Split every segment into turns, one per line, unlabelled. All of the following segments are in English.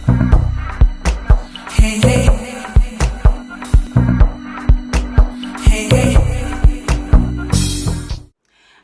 Hey, hey, hey, hey.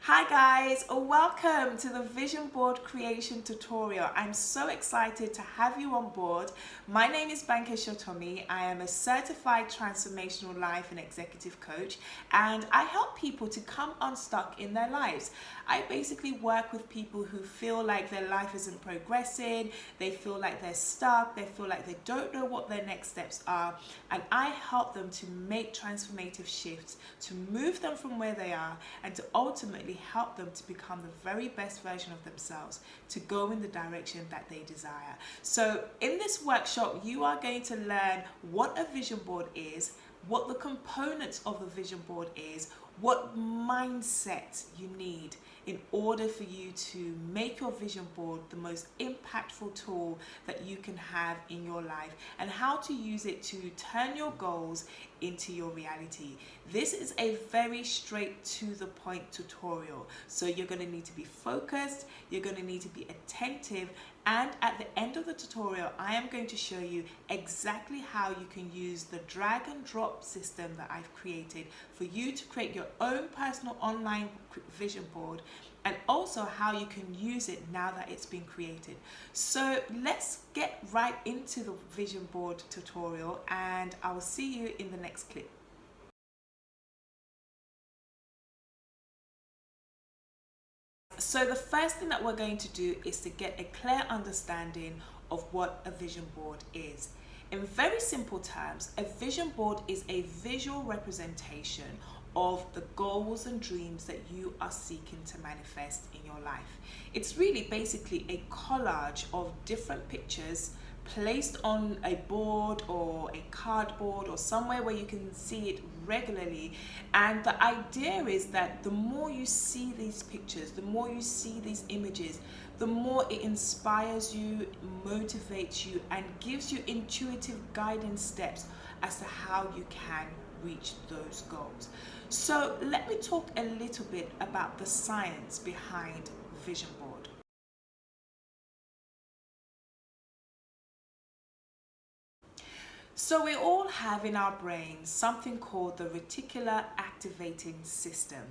Hi guys, welcome to the vision board creation tutorial. I'm so excited to have you on board. My name is Banke Shotomi. I am a certified transformational life and executive coach, and I help people to come unstuck in their lives. I basically work with people who feel like their life isn't progressing, they feel like they're stuck, they feel like they don't know what their next steps are, and I help them to make transformative shifts, to move them from where they are, and to ultimately help them to become the very best version of themselves, to go in the direction that they desire. So in this workshop, you are going to learn what a vision board is, what the components of the vision board is, what mindset you need in order for you to make your vision board the most impactful tool that you can have in your life, and how to use it to turn your goals into your reality. This is a very straight to the point tutorial, so you're going to need to be focused, you're going to need to be attentive, and at the end of the tutorial I am going to show you exactly how you can use the drag and drop system that I've created for you to create your own personal online vision board, and also how you can use it now that it's been created. So let's get right into the vision board tutorial, and I will see you in the next clip. So the first thing that we're going to do is to get a clear understanding of what a vision board is. In very simple terms, a vision board is a visual representation of the goals and dreams that you are seeking to manifest in your life. It's really basically a collage of different pictures placed on a board or a cardboard or somewhere where you can see it regularly. And the idea is that the more you see these pictures, the more you see these images, the more it inspires you, motivates you, and gives you intuitive guidance steps as to how you can reach those goals. So let me talk a little bit about the science behind vision board. So we all have in our brains something called the reticular activating system.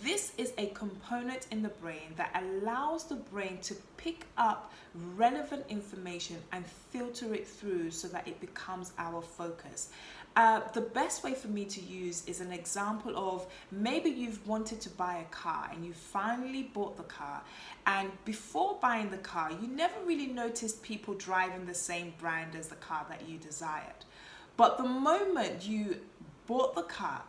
This is a component in the brain that allows the brain to pick up relevant information and filter it through so that it becomes our focus. The best way for me to use is an example of maybe you've wanted to buy a car and you finally bought the car, and before buying the car you never really noticed people driving the same brand as the car that you desired. But the moment you bought the car,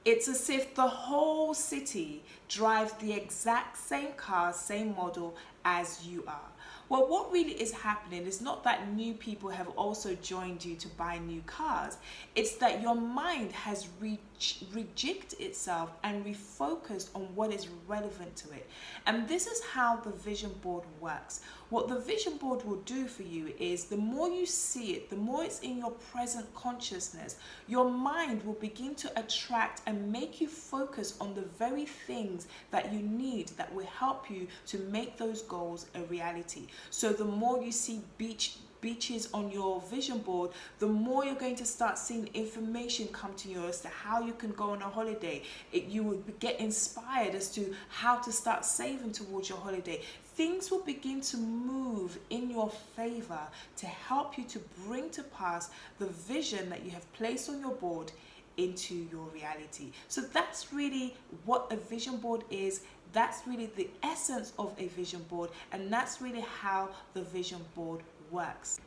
it's as if the whole city drives the exact same car, same model as you are. Well, what really is happening is not that new people have also joined you to buy new cars. It's that your mind has rejigged itself and refocused on what is relevant to it. And this is how the vision board works. What the vision board will do for you is the more you see it, the more it's in your present consciousness, your mind will begin to attract and make you focus on the very things that you need that will help you to make those goals a reality. So the more you see beaches on your vision board, the more you're going to start seeing information come to you as to how you can go on a holiday. You will get inspired as to how to start saving towards your holiday. Things will begin to move in your favor to help you to bring to pass the vision that you have placed on your board into your reality. So that's really what a vision board is. That's really the essence of a vision board, and that's really how the vision board works.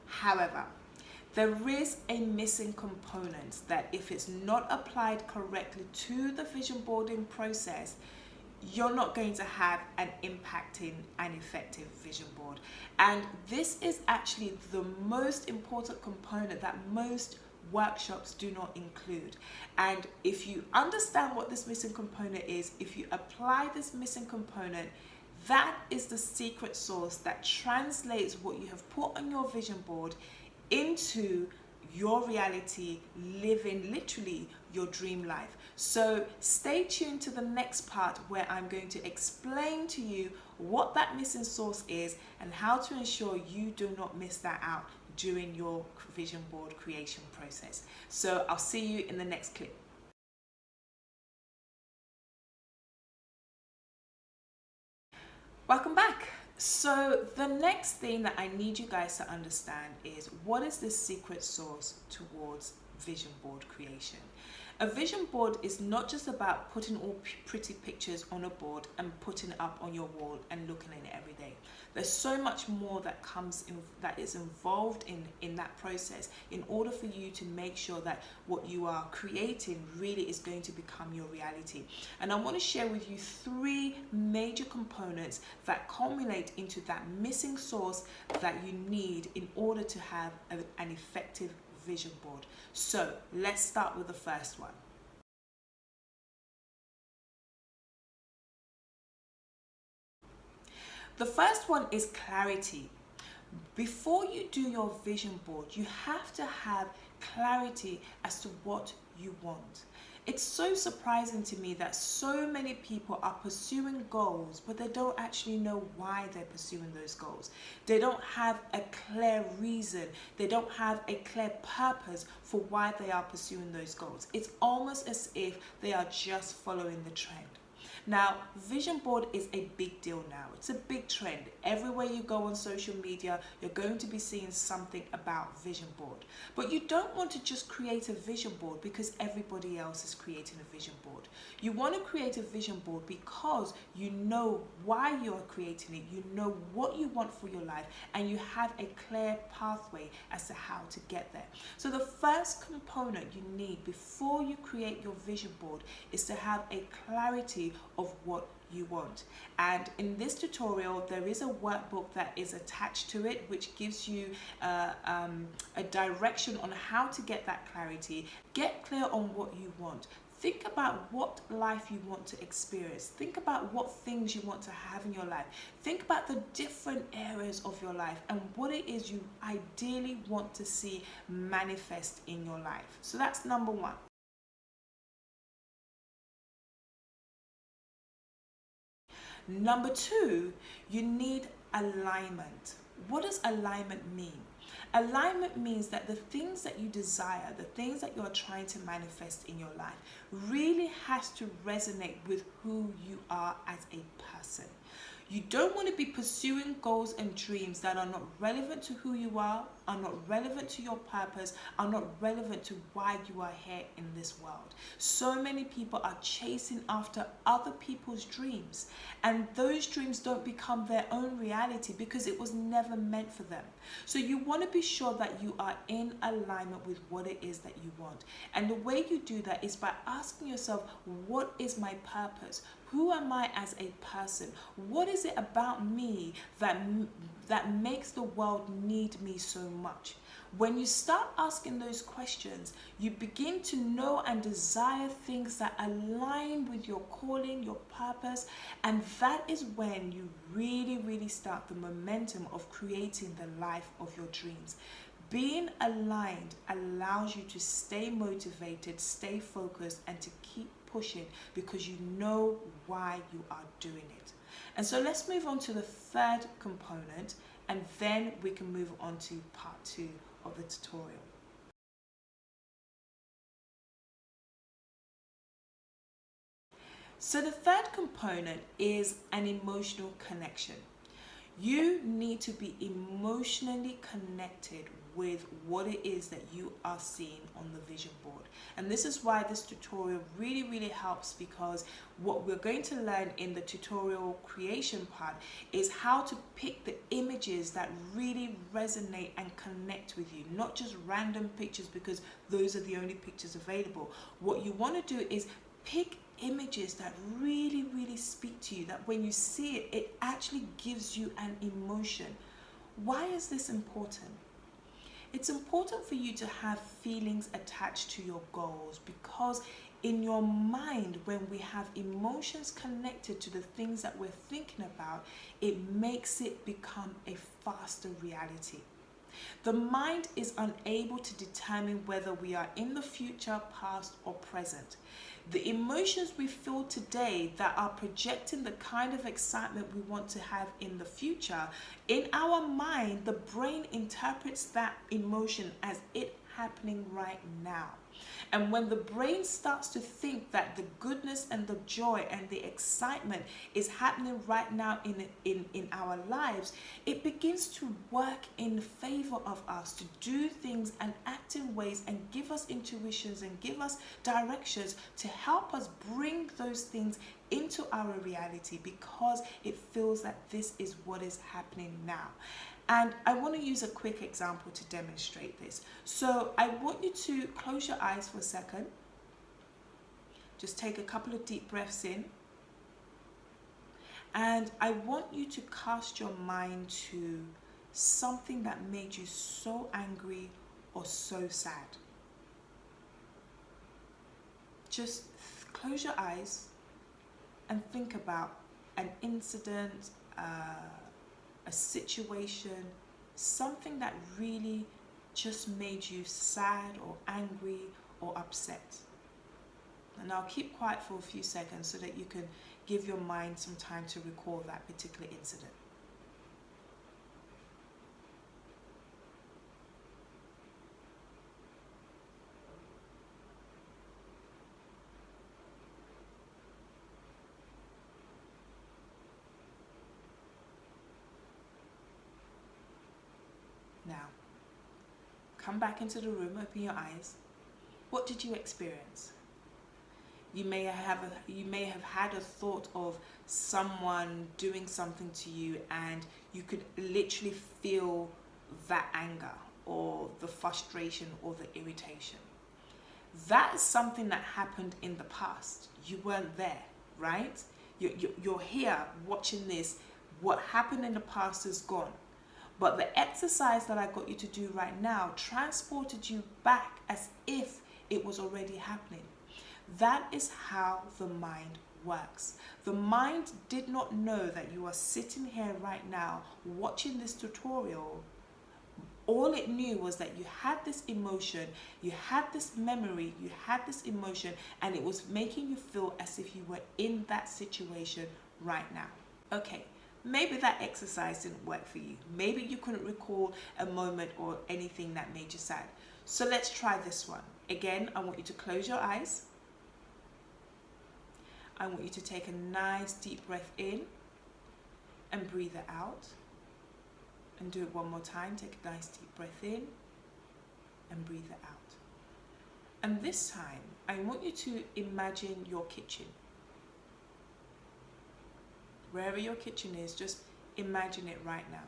However, there is a missing component that if it's not applied correctly to the vision boarding process, you're not going to have an impacting and effective vision board. And this is actually the most important component that most workshops do not include. And if you understand what this missing component is, if you apply this missing component, that is the secret sauce that translates what you have put on your vision board into your reality, living literally your dream life. So stay tuned to the next part where I'm going to explain to you what that missing source is and how to ensure you do not miss that out during your vision board creation process. So I'll see you in the next clip. Welcome back. So the next thing that I need you guys to understand is, what is the secret sauce towards vision board creation? A vision board is not just about putting all pretty pictures on a board and putting it up on your wall and looking at it every day. There's so much more that that is involved in that process in order for you to make sure that what you are creating really is going to become your reality. And I want to share with you 3 major components that culminate into that missing source that you need in order to have an effective vision board. So let's start with the first one. The first one is clarity. Before you do your vision board, you have to have clarity as to what you want. It's so surprising to me that so many people are pursuing goals, but they don't actually know why they're pursuing those goals. They don't have a clear reason. They don't have a clear purpose for why they are pursuing those goals. It's almost as if they are just following the trend. Now, vision board is a big deal now. It's a big trend. Everywhere you go on social media, you're going to be seeing something about vision board. But you don't want to just create a vision board because everybody else is creating a vision board. You want to create a vision board because you know why you're creating it, you know what you want for your life, and you have a clear pathway as to how to get there. So the first component you need before you create your vision board is to have a clarity of what you want. And in this tutorial, there is a workbook that is attached to it, which gives you a direction on how to get that clarity. Get clear on what you want. Think about what life you want to experience. Think about what things you want to have in your life. Think about the different areas of your life and what it is you ideally want to see manifest in your life. So that's number 1. Number 2, you need alignment. What does alignment mean? Alignment means that the things that you desire, the things that you're trying to manifest in your life, really has to resonate with who you are as a person. You don't want to be pursuing goals and dreams that are not relevant to who you are not relevant to your purpose, are not relevant to why you are here in this world. So many people are chasing after other people's dreams, and those dreams don't become their own reality because it was never meant for them. So you want to be sure that you are in alignment with what it is that you want. And the way you do that is by asking yourself, what is my purpose? Who am I as a person? What is it about me that makes the world need me so much? When you start asking those questions, you begin to know and desire things that align with your calling, your purpose, and that is when you really start the momentum of creating the life of your dreams. Being aligned allows you to stay motivated, stay focused, and to keep pushing because you know why you are doing it. And so let's move on to the third component, and then we can move on to part 2 of the tutorial. So the third component is an emotional connection. You need to be emotionally connected with what it is that you are seeing on the vision board. And this is why this tutorial really helps, because what we're going to learn in the tutorial creation part is how to pick the images that really resonate and connect with you, not just random pictures because those are the only pictures available. What you want to do is pick images that really speak to you, that when you see it, it actually gives you an emotion. Why is this important? It's important for you to have feelings attached to your goals, because in your mind, when we have emotions connected to the things that we're thinking about, it makes it become a faster reality. The mind is unable to determine whether we are in the future, past, or present. The emotions we feel today that are projecting the kind of excitement we want to have in the future, in our mind, the brain interprets that emotion as it happening right now. And when the brain starts to think that the goodness and the joy and the excitement is happening right now in our lives, it begins to work in favor of us to do things and act in ways and give us intuitions and give us directions to help us bring those things into our reality, because it feels that this is what is happening now. And I want to use a quick example to demonstrate this. So I want you to close your eyes for a second. Just take a couple of deep breaths in. And I want you to cast your mind to something that made you so angry or so sad. Just close your eyes and think about an incident, a situation, something that really just made you sad or angry or upset. And I'll keep quiet for a few seconds so that you can give your mind some time to recall that particular incident. Now, come back into the room, open your eyes. What did you experience? You may have had a thought of someone doing something to you, and you could literally feel that anger or the frustration or the irritation. That is something that happened in the past. You weren't there, right? You're here watching this. What happened in the past is gone. But the exercise that I got you to do right now transported you back as if it was already happening. That is how the mind works. The mind did not know that you are sitting here right now watching this tutorial. All it knew was that you had this emotion, you had this memory, you had this emotion, and it was making you feel as if you were in that situation right now. Okay. Maybe that exercise didn't work for you. Maybe you couldn't recall a moment or anything that made you sad. So let's try this one. Again, I want you to close your eyes. I want you to take a nice deep breath in and breathe it out. And do it one more time. Take a nice deep breath in and breathe it out. And this time, I want you to imagine your kitchen. Wherever your kitchen is, just imagine it right now.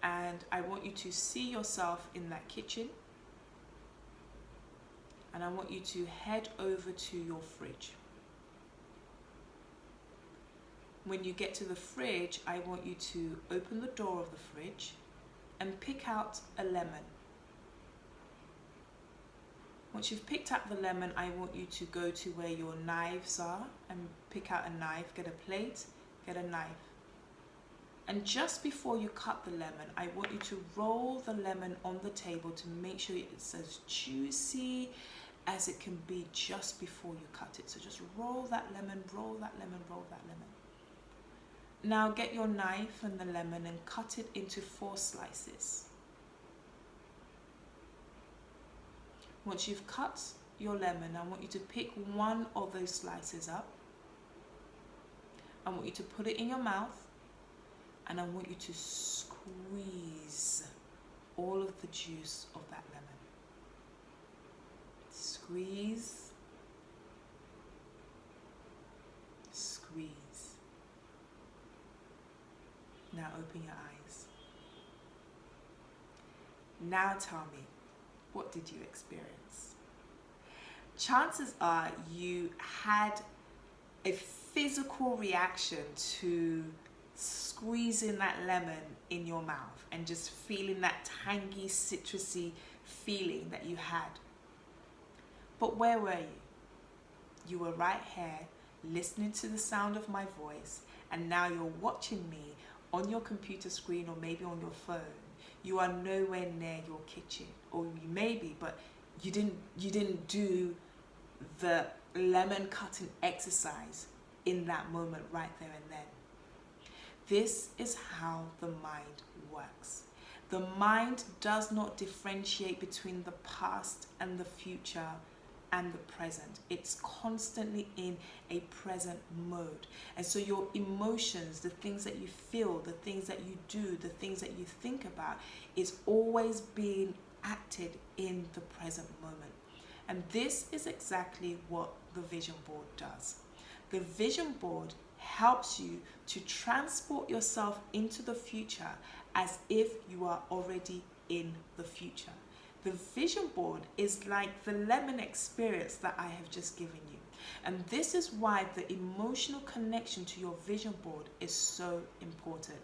And I want you to see yourself in that kitchen. And I want you to head over to your fridge. When you get to the fridge, I want you to open the door of the fridge and pick out a lemon. Once you've picked up the lemon, I want you to go to where your knives are and pick out a knife, get a plate, get a knife. And just before you cut the lemon, I want you to roll the lemon on the table to make sure it's as juicy as it can be just before you cut it. So just roll that lemon, roll that lemon, roll that lemon. Now get your knife and the lemon and cut it into 4 slices. Once you've cut your lemon, I want you to pick one of those slices up. I want you to put it in your mouth, and I want you to squeeze all of the juice of that lemon. Squeeze, squeeze. Now open your eyes. Now tell me, what did you experience? Chances are you had a physical reaction to squeezing that lemon in your mouth and just feeling that tangy, citrusy feeling that you had. But where were you? You were right here listening to the sound of my voice, and now you're watching me on your computer screen or maybe on your phone. you are nowhere near your kitchen, or you may be, but you didn't do the lemon cutting exercise in that moment right there and then. This is how the mind works. The mind does not differentiate between the past and the future and the present. It's constantly in a present mode. And so your emotions, the things that you feel, the things that you do, the things that you think about, is always being acted in the present moment. And this is exactly what the vision board does. The vision board helps you to transport yourself into the future as if you are already in the future. The vision board is like the lemon experience that I have just given you. And this is why the emotional connection to your vision board is so important.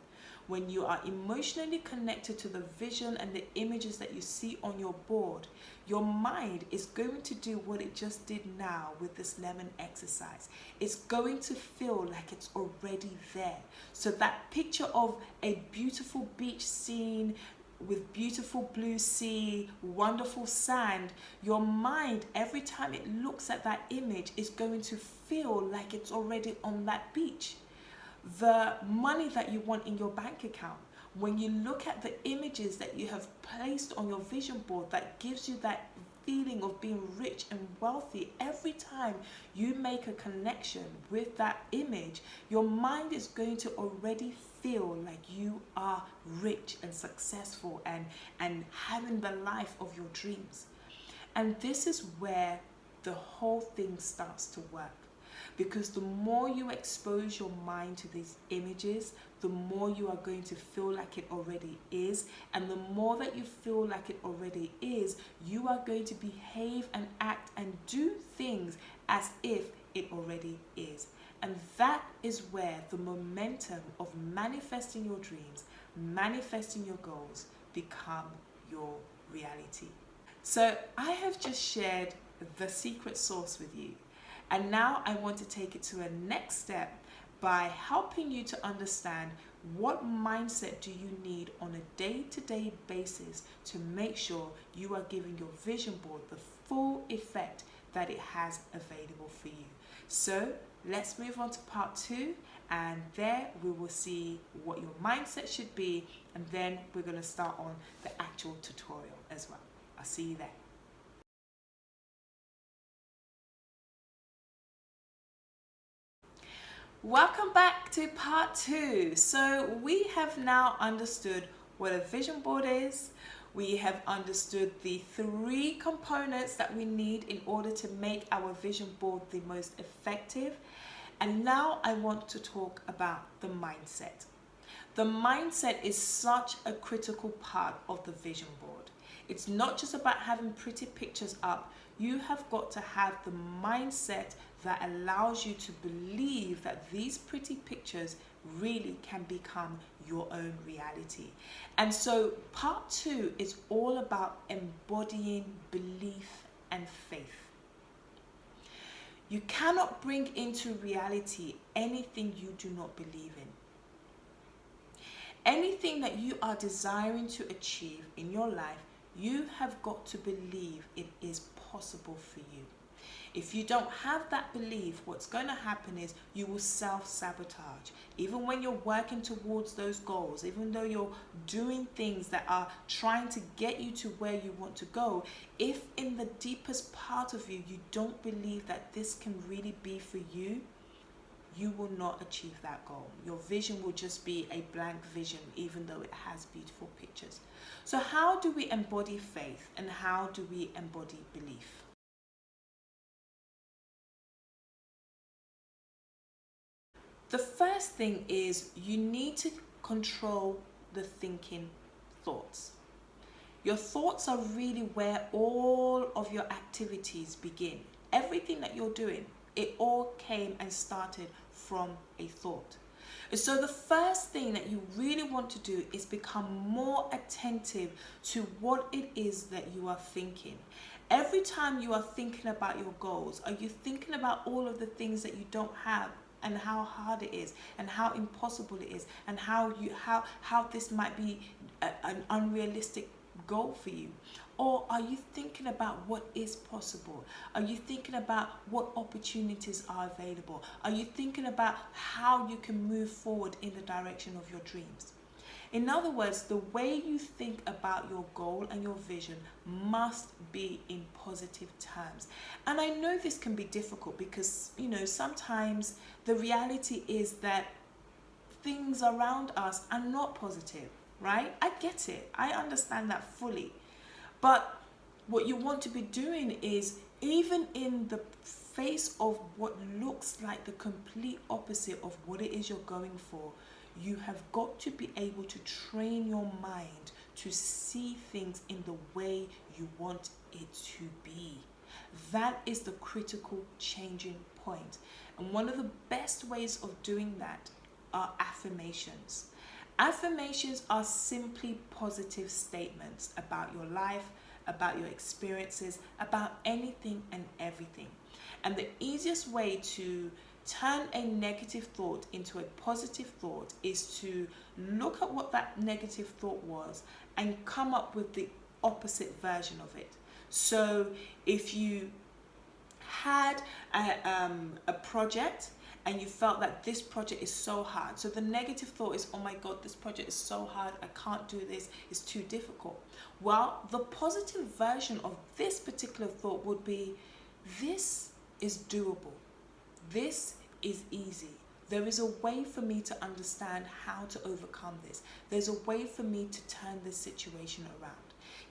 When you are emotionally connected to the vision and the images that you see on your board, your mind is going to do what it just did now with this lemon exercise. It's going to feel like it's already there. So that picture of a beautiful beach scene with beautiful blue sea, wonderful sand, your mind, every time it looks at that image, is going to feel like it's already on that beach. The money that you want in your bank account, when you look at the images that you have placed on your vision board that gives you that feeling of being rich and wealthy, every time you make a connection with that image, your mind is going to already feel like you are rich and successful and having the life of your dreams. And this is where the whole thing starts to work. Because the more you expose your mind to these images, the more you are going to feel like it already is. And the more that you feel like it already is, you are going to behave and act and do things as if it already is. And that is where the momentum of manifesting your dreams, manifesting your goals, become your reality. So I have just shared the secret sauce with you. And now I want to take it to a next step by helping you to understand what mindset do you need on a day-to-day basis to make sure you are giving your vision board the full effect that it has available for you. So let's move on to part 2, and there we will see what your mindset should be, and then we're going to start on the actual tutorial as well. I'll see you there. Welcome back to part 2. So we have now understood what a vision board is. We have understood the 3 components that we need in order to make our vision board the most effective. And now I want to talk about the mindset. The mindset is such a critical part of the vision board. It's not just about having pretty pictures up. You have got to have the mindset that allows you to believe that these pretty pictures really can become your own reality. And so part 2 is all about embodying belief and faith. You cannot bring into reality anything you do not believe in. Anything that you are desiring to achieve in your life, you have got to believe it is possible for you. If you don't have that belief, what's going to happen is you will self-sabotage. Even when you're working towards those goals, even though you're doing things that are trying to get you to where you want to go, if in the deepest part of you, you don't believe that this can really be for you, you will not achieve that goal. Your vision will just be a blank vision, even though it has beautiful pictures. So how do we embody faith, and how do we embody belief? The first thing is you need to control the thinking thoughts. Your thoughts are really where all of your activities begin. Everything that you're doing, it all came and started from a thought. So the first thing that you really want to do is become more attentive to what it is that you are thinking. Every time you are thinking about your goals, are you thinking about all of the things that you don't have and how hard it is and how impossible it is and how this might be an unrealistic goal for you? Or are you thinking about what is possible? Are you thinking about what opportunities are available? Are you thinking about how you can move forward in the direction of your dreams? In other words, the way you think about your goal and your vision must be in positive terms. And I know this can be difficult because, sometimes the reality is that things around us are not positive, right? I get it. I understand that fully. But what you want to be doing is, even in the face of what looks like the complete opposite of what it is you're going for, you have got to be able to train your mind to see things in the way you want it to be. That is the critical changing point. And one of the best ways of doing that are affirmations. Affirmations are simply positive statements about your life, about your experiences, about anything and everything. And the easiest way to turn a negative thought into a positive thought is to look at what that negative thought was and come up with the opposite version of it. So if you had a project and you felt that this project is so hard, so the negative thought is, oh my God, this project is so hard, I can't do this, it's too difficult. Well, the positive version of this particular thought would be, this is doable. This is easy. There is a way for me to understand how to overcome this. There's a way for me to turn this situation around.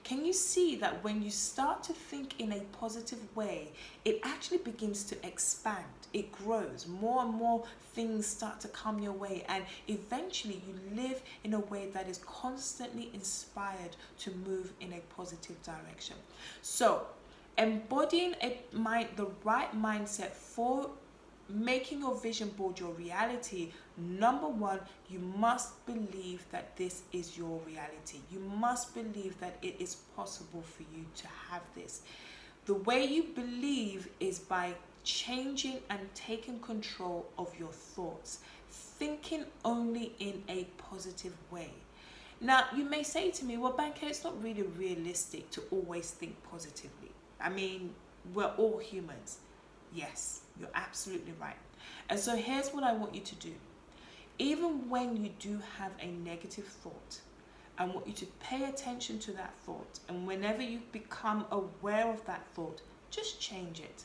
Can you see that when you start to think in a positive way, it actually begins to expand, it grows, more and more things start to come your way, and eventually you live in a way that is constantly inspired to move in a positive direction. So, embodying the right mindset for making your vision board your reality, number one, you must believe that this is your reality. You must believe that it is possible for you to have this. The way you believe is by changing and taking control of your thoughts, thinking only in a positive way. Now, you may say to me, well, Banker, it's not really realistic to always think positively. I mean, we're all humans. Yes, you're absolutely right. And so here's what I want you to do. Even when you do have a negative thought, I want you to pay attention to that thought. And whenever you become aware of that thought, just change it.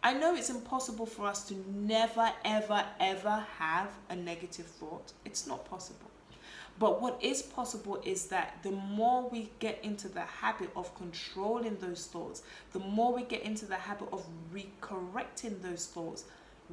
I know it's impossible for us to never, ever, ever have a negative thought. It's not possible. But what is possible is that the more we get into the habit of controlling those thoughts, the more we get into the habit of recorrecting those thoughts,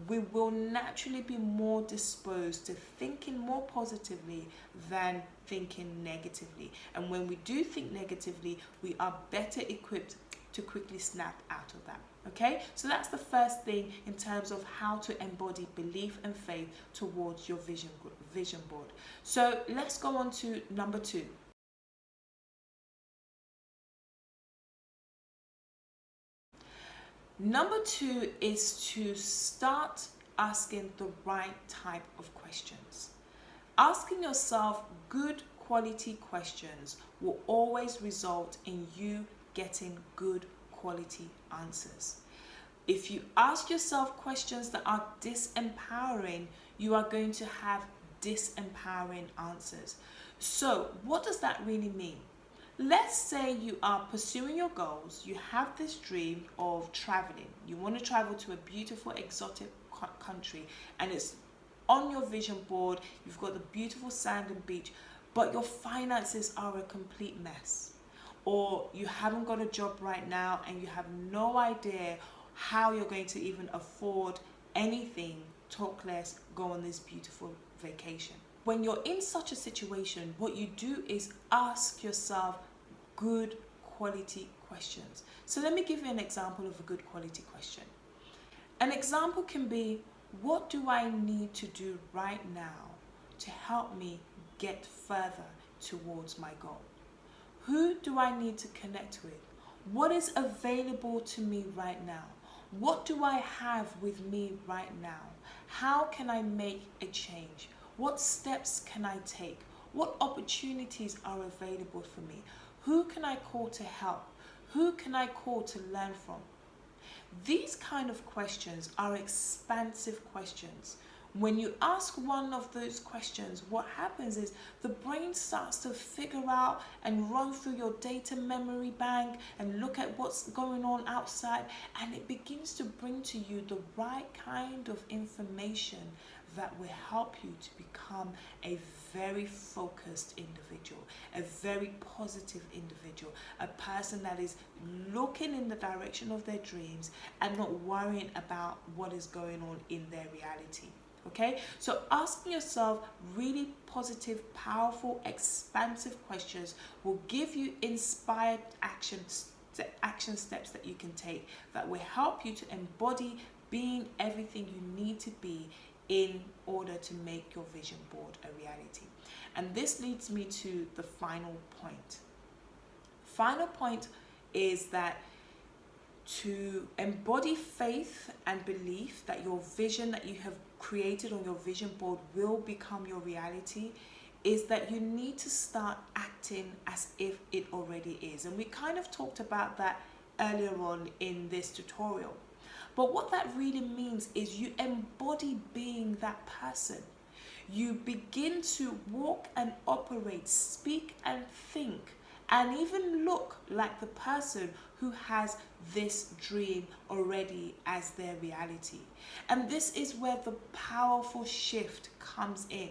we will naturally be more disposed to thinking more positively than thinking negatively. And when we do think negatively, we are better equipped to quickly snap out of that. Okay, so that's the first thing in terms of how to embody belief and faith towards your vision board. So let's go on to number 2. Number 2 is to start asking the right type of questions. Asking yourself good quality questions will always result in you getting good quality answers. If you ask yourself questions that are disempowering, you are going to have disempowering answers. So what does that really mean? Let's say you are pursuing your goals. You have this dream of traveling. You want to travel to a beautiful exotic country, and it's on your vision board. You've got the beautiful sand and beach, but your finances are a complete mess. Or you haven't got a job right now and you have no idea how you're going to even afford anything, talk less, go on this beautiful vacation. When you're in such a situation, what you do is ask yourself good quality questions. So let me give you an example of a good quality question. An example can be, what do I need to do right now to help me get further towards my goal? Who do I need to connect with? What is available to me right now? What do I have with me right now? How can I make a change? What steps can I take? What opportunities are available for me? Who can I call to help? Who can I call to learn from? These kind of questions are expansive questions. When you ask one of those questions, what happens is the brain starts to figure out and run through your data memory bank and look at what's going on outside, and it begins to bring to you the right kind of information that will help you to become a very focused individual, a very positive individual, a person that is looking in the direction of their dreams and not worrying about what is going on in their reality. Okay, so asking yourself really positive, powerful, expansive questions will give you inspired action steps that you can take that will help you to embody being everything you need to be in order to make your vision board a reality. And this leads me to the final point. Final point is that to embody faith and belief that your vision that you have created on your vision board will become your reality is that you need to start acting as if it already is. And we kind of talked about that earlier on in this tutorial. But what that really means is you embody being that person. You begin to walk and operate, speak and think, and even look like the person who has this dream already as their reality. And this is where the powerful shift comes in.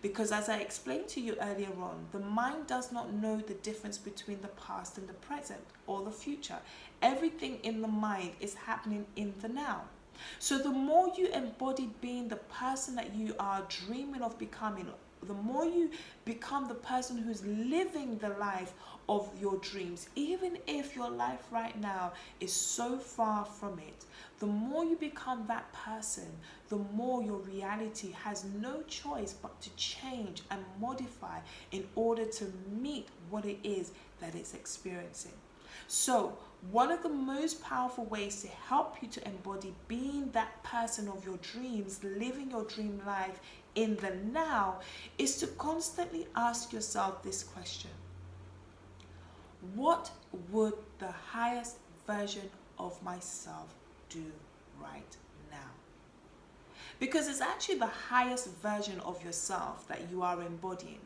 Because as I explained to you earlier on, the mind does not know the difference between the past and the present or the future. Everything in the mind is happening in the now. So the more you embody being the person that you are dreaming of becoming, the more you become the person who's living the life of your dreams, even if your life right now is so far from it, the more you become that person, the more your reality has no choice but to change and modify in order to meet what it is that it's experiencing. So one of the most powerful ways to help you to embody being that person of your dreams, living your dream life in the now, is to constantly ask yourself this question: what would the highest version of myself do right now? Because it's actually the highest version of yourself that you are embodying.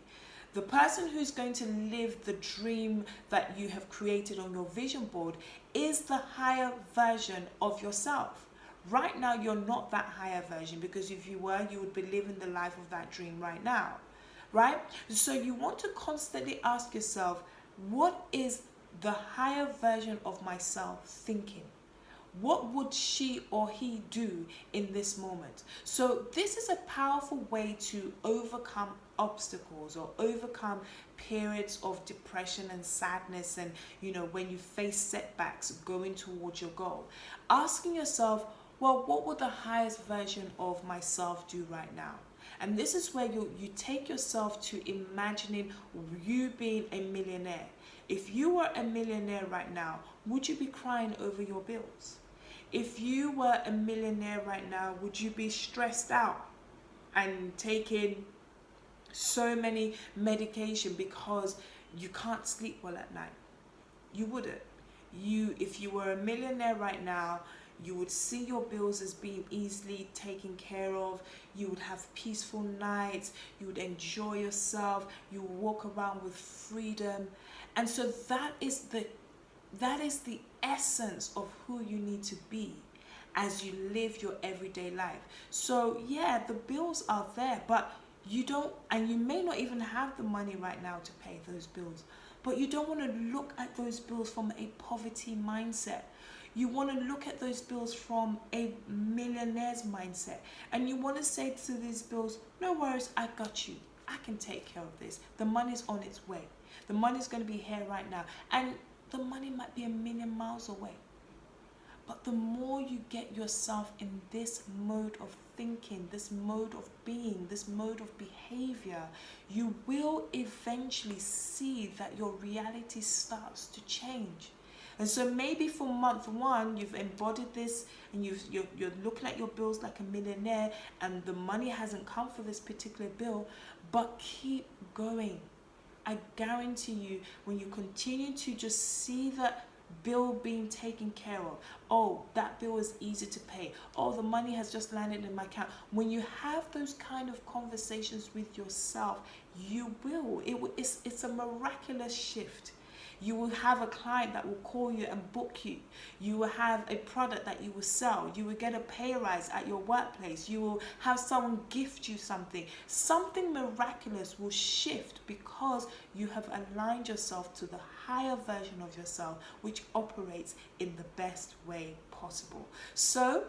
The person who's going to live the dream that you have created on your vision board is the higher version of yourself. Right now, you're not that higher version, because if you were, you would be living the life of that dream right now, right? So you want to constantly ask yourself, what is the higher version of myself thinking? What would she or he do in this moment? So this is a powerful way to overcome obstacles or overcome periods of depression and sadness, and when you face setbacks going towards your goal. Asking yourself, well, what would the highest version of myself do right now? And this is where you take yourself to imagining you being a millionaire. If you were a millionaire right now, would you be crying over your bills? If you were a millionaire right now, would you be stressed out and taking so many medication because you can't sleep well at night? You wouldn't. If you were a millionaire right now, you would see your bills as being easily taken care of. You would have peaceful nights. You would enjoy yourself. You would walk around with freedom. And so that is the essence of who you need to be as you live your everyday life. So yeah, the bills are there, but you don't, and you may not even have the money right now to pay those bills, but you don't want to look at those bills from a poverty mindset. You want to look at those bills from a millionaire's mindset, and you want to say to these bills, no worries, I got you. I can take care of this. The money's on its way. The money's going to be here right now. And the money might be 1,000,000 miles away. But the more you get yourself in this mode of thinking, this mode of being, this mode of behavior, you will eventually see that your reality starts to change. And so maybe for month one, you've embodied this and you're looking at your bills like a millionaire and the money hasn't come for this particular bill, but keep going. I guarantee you, when you continue to just see that bill being taken care of, oh, that bill is easy to pay, oh, the money has just landed in my account. When you have those kind of conversations with yourself, you will, it's a miraculous shift. You will have a client that will call you and book you. You will have a product that you will sell. You will get a pay rise at your workplace. You will have someone gift you something. Something miraculous will shift because you have aligned yourself to the higher version of yourself, which operates in the best way possible. So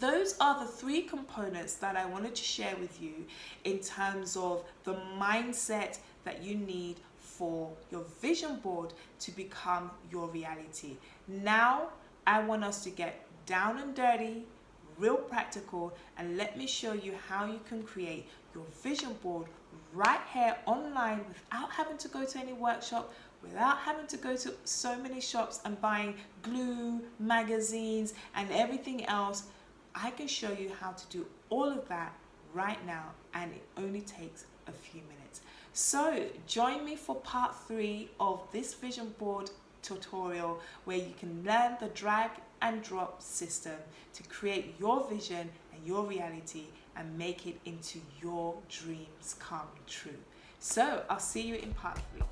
those are the 3 components that I wanted to share with you in terms of the mindset that you need for your vision board to become your reality. Now, I want us to get down and dirty, real practical, and let me show you how you can create your vision board right here online without having to go to any workshop, without having to go to so many shops and buying glue, magazines, and everything else. I can show you how to do all of that right now, and it only takes a few minutes. So join me for part 3 of this vision board tutorial, where you can learn the drag and drop system to create your vision and your reality and make it into your dreams come true. So I'll see you in part 3.